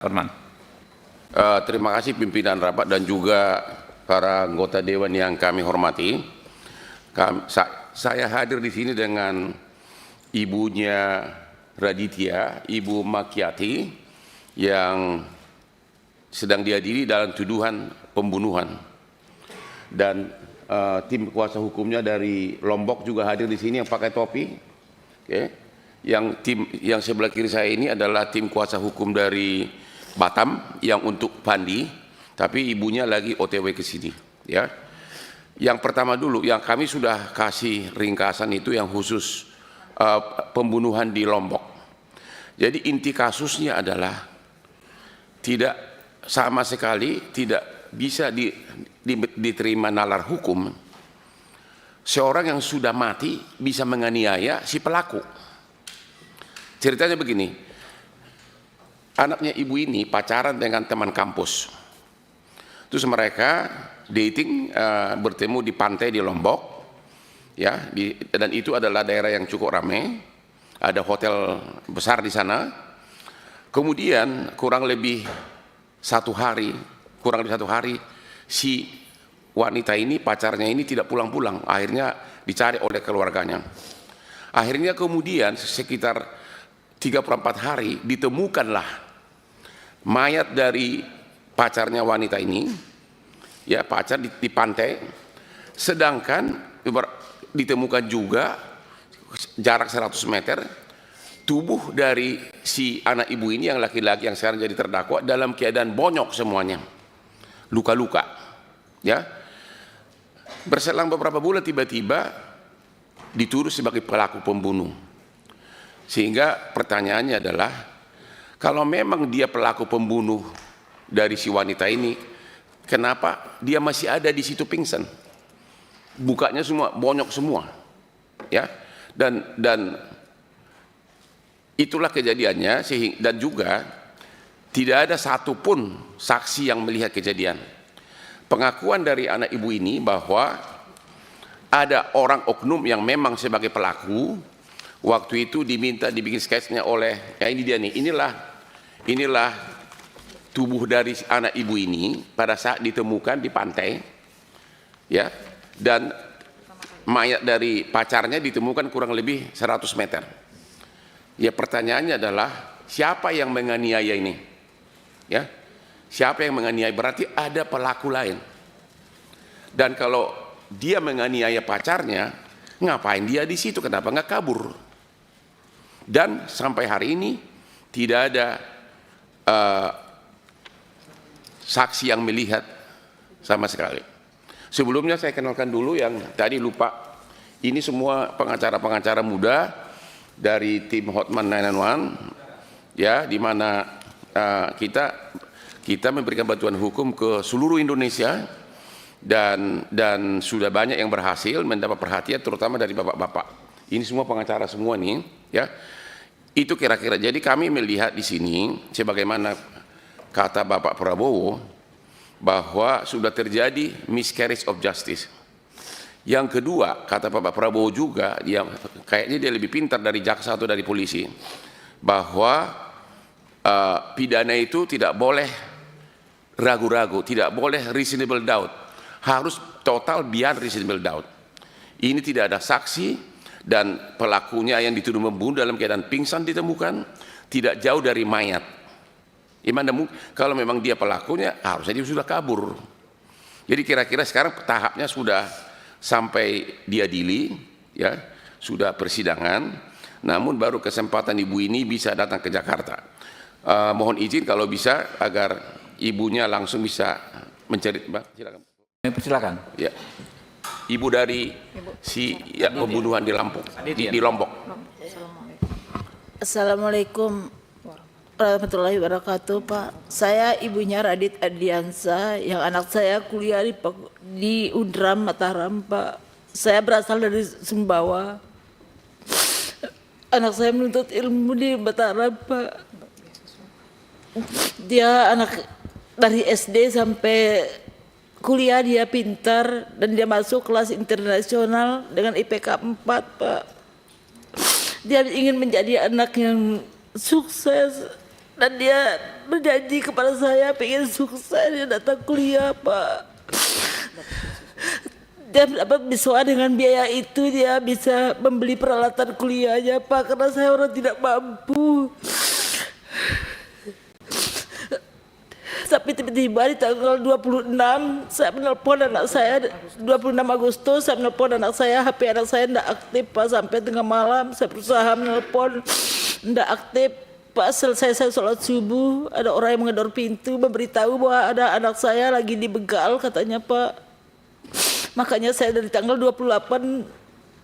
Arman. Terima kasih pimpinan rapat dan juga para anggota dewan yang kami hormati. Saya hadir di sini dengan ibunya Raditya, Ibu Makiati, yang sedang diadili dalam tuduhan pembunuhan. Dan tim kuasa hukumnya dari Lombok juga hadir di sini yang pakai topi. Yang sebelah kiri saya ini adalah tim kuasa hukum dari Batam yang untuk Pandi, tapi ibunya lagi OTW ke sini. Ya, yang pertama dulu, yang kami sudah kasih ringkasan itu yang khusus pembunuhan di Lombok. Jadi inti kasusnya adalah tidak sama sekali tidak bisa diterima nalar hukum. Seorang yang sudah mati bisa menganiaya si pelaku. Ceritanya begini. Anaknya ibu ini pacaran dengan teman kampus. Terus mereka dating, bertemu di pantai di Lombok, ya, dan itu adalah daerah yang cukup ramai. Ada hotel besar di sana. Kemudian kurang lebih satu hari, si wanita ini, pacarnya ini tidak pulang-pulang. Akhirnya dicari oleh keluarganya. Akhirnya kemudian sekitar 34 hari ditemukanlah mayat dari pacarnya wanita ini, ya, pacar di pantai. Sedangkan ditemukan juga jarak 100 meter tubuh dari si anak ibu ini yang laki-laki yang sekarang jadi terdakwa dalam keadaan bonyok semuanya, luka-luka, ya. Berselang beberapa bulan tiba-tiba dituduh sebagai pelaku pembunuh. Sehingga pertanyaannya adalah, kalau memang dia pelaku pembunuh dari si wanita ini, kenapa dia masih ada di situ pingsan? Bukanya semua bonyok semua, ya. Dan itulah kejadiannya. Dan juga tidak ada satupun saksi yang melihat kejadian. Pengakuan dari anak ibu ini bahwa ada orang oknum yang memang sebagai pelaku. Waktu itu diminta dibikin sketsnya oleh, ya ini dia nih, inilah tubuh dari anak ibu ini pada saat ditemukan di pantai, ya, dan mayat dari pacarnya ditemukan kurang lebih 100 meter. Ya, pertanyaannya adalah siapa yang menganiaya ini? Ya, siapa yang menganiaya? Berarti ada pelaku lain. Dan kalau dia menganiaya pacarnya, ngapain dia di situ? Kenapa nggak kabur? Dan sampai hari ini tidak ada saksi yang melihat sama sekali. Sebelumnya saya kenalkan dulu yang tadi lupa. Ini semua pengacara-pengacara muda dari tim Hotman 991, ya, di mana kita memberikan bantuan hukum ke seluruh Indonesia dan sudah banyak yang berhasil mendapat perhatian, terutama dari bapak-bapak. Ini semua pengacara semua nih, ya. Itu kira-kira. Jadi kami melihat di sini sebagaimana kata Bapak Prabowo bahwa sudah terjadi miscarriage of justice. Yang kedua, kata Bapak Prabowo juga, kayaknya dia lebih pintar dari jaksa atau dari polisi, bahwa pidana itu tidak boleh ragu-ragu, tidak boleh reasonable doubt, harus total beyond reasonable doubt. Ini tidak ada saksi. Dan pelakunya yang dituduh membunuh dalam keadaan pingsan ditemukan tidak jauh dari mayat. Kalau memang dia pelakunya, harusnya dia sudah kabur. Jadi kira-kira sekarang tahapnya sudah sampai diadili, ya, sudah persidangan. Namun baru kesempatan ibu ini bisa datang ke Jakarta. Mohon izin kalau bisa agar ibunya langsung bisa menceritakan. Mbak, silakan. Silakan. Ya. Ibu dari pembunuhan di Lampung, di Lombok. Assalamualaikum warahmatullahi wabarakatuh, Pak. Saya ibunya Radit Adiansa, yang anak saya kuliah di Undram Mataram, Pak. Saya berasal dari Sumbawa. Anak saya menuntut ilmu di Mataram, Pak. Dia anak dari SD sampai kuliah, dia pintar dan dia masuk kelas internasional dengan IPK 4, Pak. Dia ingin menjadi anak yang sukses Dan dia berjanji kepada saya pengen sukses, dia datang kuliah Pak. Dia dapat beasiswa, dengan biaya itu dia bisa membeli peralatan kuliahnya Pak, karena saya orang tidak mampu. Tapi tiba-tiba di tanggal 26 saya menelpon anak saya, 26 Agustus saya menelpon anak saya, HP anak saya tidak aktif Pak, sampai tengah malam saya berusaha menelpon, tidak aktif Pak. Selesai saya sholat subuh, ada orang yang menggedor pintu memberitahu bahwa ada anak saya lagi dibegal katanya Pak. Makanya saya dari tanggal 28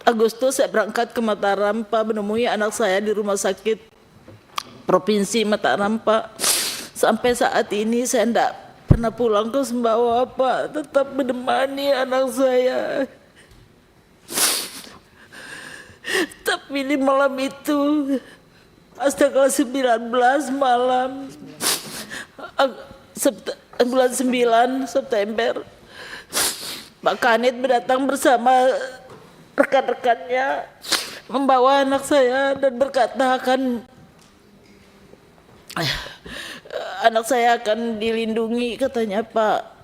Agustus saya berangkat ke Mataram Pak, menemui anak saya di rumah sakit Provinsi Mataram Pak. Sampai saat ini saya tidak pernah pulang ke Sumbawa Pak, tetap menemani anak saya. Tapi di malam itu, tanggal 19 malam, bulan 9 September, Pak Kanit datang bersama rekan-rekannya, membawa anak saya dan berkata anak saya akan dilindungi katanya Pak.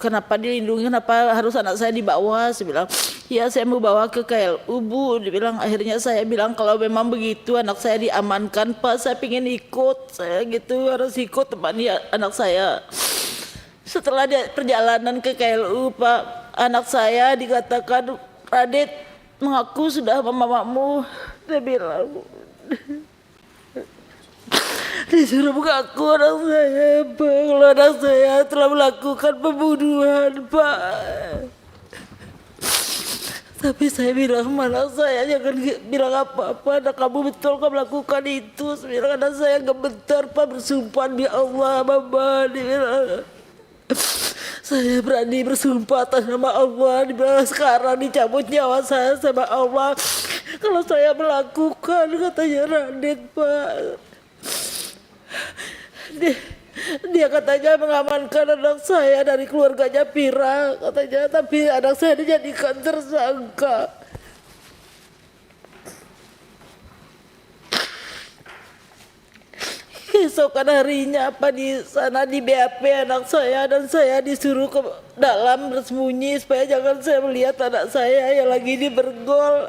Kenapa dilindungi, kenapa harus anak saya dibawa? Saya bilang, ya saya mau bawa ke KLU Bu. Dia bilang, akhirnya saya bilang kalau memang begitu anak saya diamankan Pak, saya pengen ikut, saya gitu harus ikut temani anak saya. Setelah dia perjalanan ke KLU Pak, anak saya dikatakan, Radit mengaku sudah mamamu. Dia bilang, disuruh mengaku anak saya Pak, kalau anak saya telah melakukan pembunuhan Pak. Tapi saya bilang sama anak saya, jangan bilang apa-apa, anak kamu betul kamu melakukan itu. Saya bilang anak saya gak bentar Pak, bersumpah demi Allah Mama. Dia bilang, saya berani bersumpah atas nama Allah, dibilang sekarang dicabut nyawa saya sama Allah kalau saya melakukan, katanya Radit Pak. Dia katanya mengamankan anak saya dari keluarganya Pira katanya, tapi anak saya dijadikan tersangka. Keesokan harinya apa di sana di BAP anak saya, dan saya disuruh ke dalam bersembunyi supaya jangan saya melihat anak saya yang lagi dibergol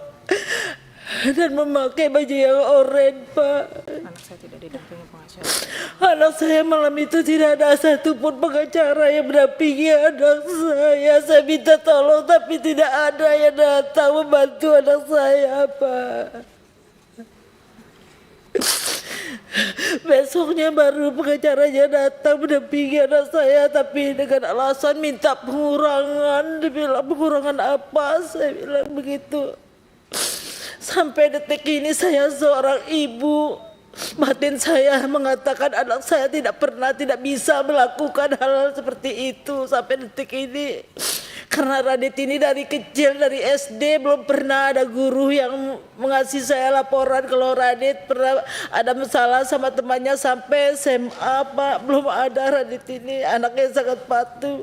dan memakai baju yang oranye Pak. Anak saya tidak didampingi pengacara. Anak saya malam itu tidak ada satupun pengacara yang mendampingi anak saya. Saya minta tolong tapi tidak ada yang datang membantu anak saya Pak. Besoknya baru pengacaranya datang mendampingi anak saya, tapi dengan alasan minta pengurangan. Dia bilang, pengurangan apa? Saya bilang begitu. Sampai detik ini saya seorang ibu, batin saya mengatakan anak saya tidak bisa melakukan hal seperti itu sampai detik ini. Karena Radit ini dari kecil, dari SD belum pernah ada guru yang mengasih saya laporan kalau Radit pernah ada masalah sama temannya. Sampai SMA Pak, belum ada. Radit ini anaknya sangat patuh.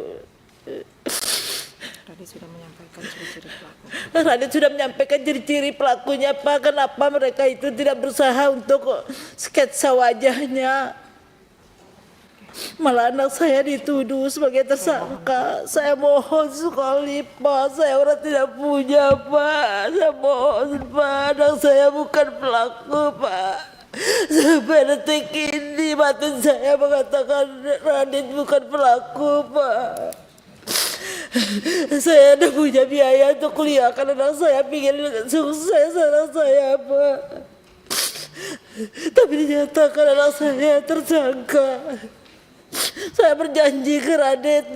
Radit sudah menyampaikan ciri-ciri pelaku. Radit sudah menyampaikan ciri-ciri pelakunya Pak. Kenapa mereka itu tidak berusaha untuk sketsa wajahnya? Malah anak saya dituduh sebagai tersangka. Saya mohon sekali Pak, saya orang tidak punya Pak. Saya mohon Pak, anak saya bukan pelaku Pak. Sampai detik ini batin saya mengatakan Radit bukan pelaku Pak. Saya ada punya biaya untuk kuliahkan anak saya, pengen sukses anak saya Pak. Tapi dinyatakan anak saya tersangka. Saya berjanji ke Radit,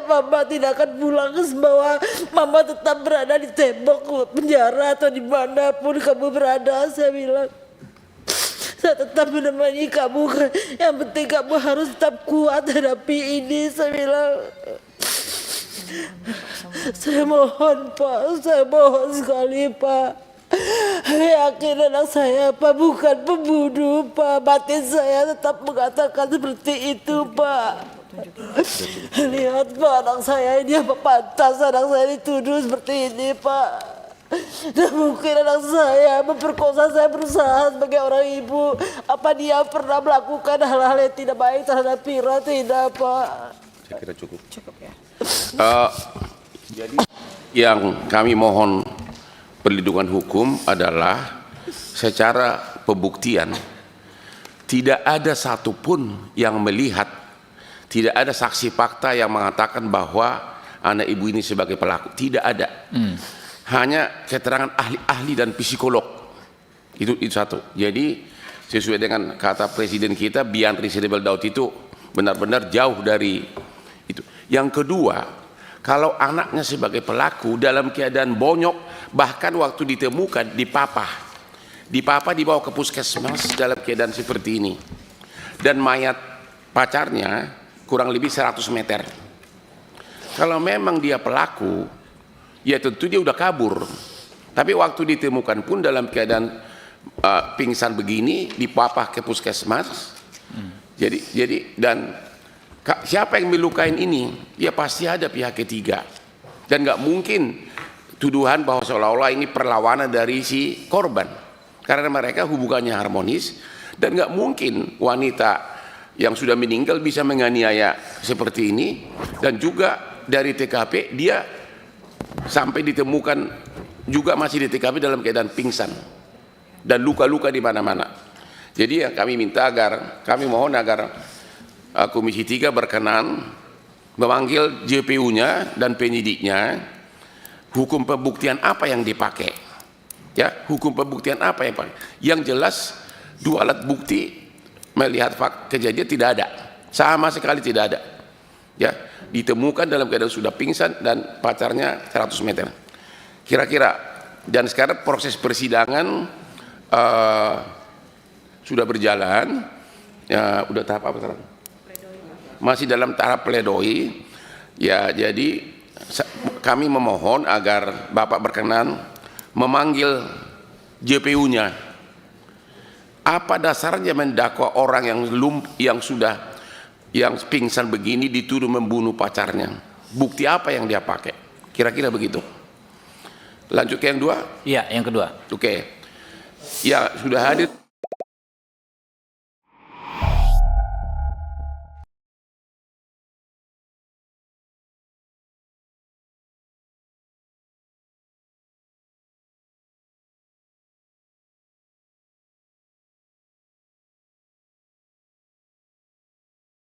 Mama tidak akan pulang ke Sumbawa. Mama tetap berada di tembok penjara atau dimanapun kamu berada. Saya bilang, saya tetap menemani kamu. Yang penting kamu harus tetap kuat hadapi ini. Saya bilang, saya mohon Pak, saya mohon sekali Pak. Yakin anak saya Pak bukan pembunuh Pak. Batin saya tetap mengatakan seperti itu Pak. Lihat Pak, anak saya ini apa pantas anak saya dituduh seperti ini Pak. Dan mungkin anak saya memperkosa saya berusaha sebagai orang ibu. Apa dia pernah melakukan hal-hal yang tidak baik terhadap Vira? Tidak, Pak. Saya kira cukup. Cukup ya. Jadi yang kami mohon perlindungan hukum adalah secara pembuktian tidak ada satupun yang melihat, tidak ada saksi fakta yang mengatakan bahwa anak ibu ini sebagai pelaku, tidak ada. Hanya keterangan ahli-ahli dan psikolog. Itu satu. Jadi sesuai dengan kata presiden kita, beyond reasonable doubt itu benar-benar jauh dari itu. Yang kedua, kalau anaknya sebagai pelaku dalam keadaan bonyok, bahkan waktu ditemukan dipapah dibawa ke puskesmas dalam keadaan seperti ini, dan mayat pacarnya kurang lebih 100 meter. Kalau memang dia pelaku, ya tentu dia udah kabur. Tapi waktu ditemukan pun dalam keadaan pingsan begini, dipapah ke puskesmas. Jadi dan siapa yang melukain ini? Ya pasti ada pihak ketiga. Dan nggak mungkin tuduhan bahwa seolah-olah ini perlawanan dari si korban. Karena mereka hubungannya harmonis, dan nggak mungkin wanita yang sudah meninggal bisa menganiaya seperti ini. Dan juga dari TKP dia sampai ditemukan juga masih di TKP dalam keadaan pingsan dan luka-luka di mana-mana. Jadi kami mohon agar Komisi 3 berkenan memanggil JPU-nya dan penyidiknya. Hukum pembuktian apa yang dipakai? Ya, hukum pembuktian apa yang dipakai? Yang jelas dua alat bukti melihat kejadian tidak ada, sama sekali tidak ada. Ya, ditemukan dalam keadaan sudah pingsan dan pacarnya 100 meter. Kira-kira, dan sekarang proses persidangan sudah berjalan. Ya, udah tahap apa sekarang? Masih dalam tahap pledoi. Ya, jadi kami memohon agar Bapak berkenan memanggil JPU-nya. Apa dasarnya mendakwa orang yang pingsan begini dituduh membunuh pacarnya? Bukti apa yang dia pakai? Kira-kira begitu. Lanjut ke yang dua? Iya, yang kedua. Oke. Ya, sudah hadir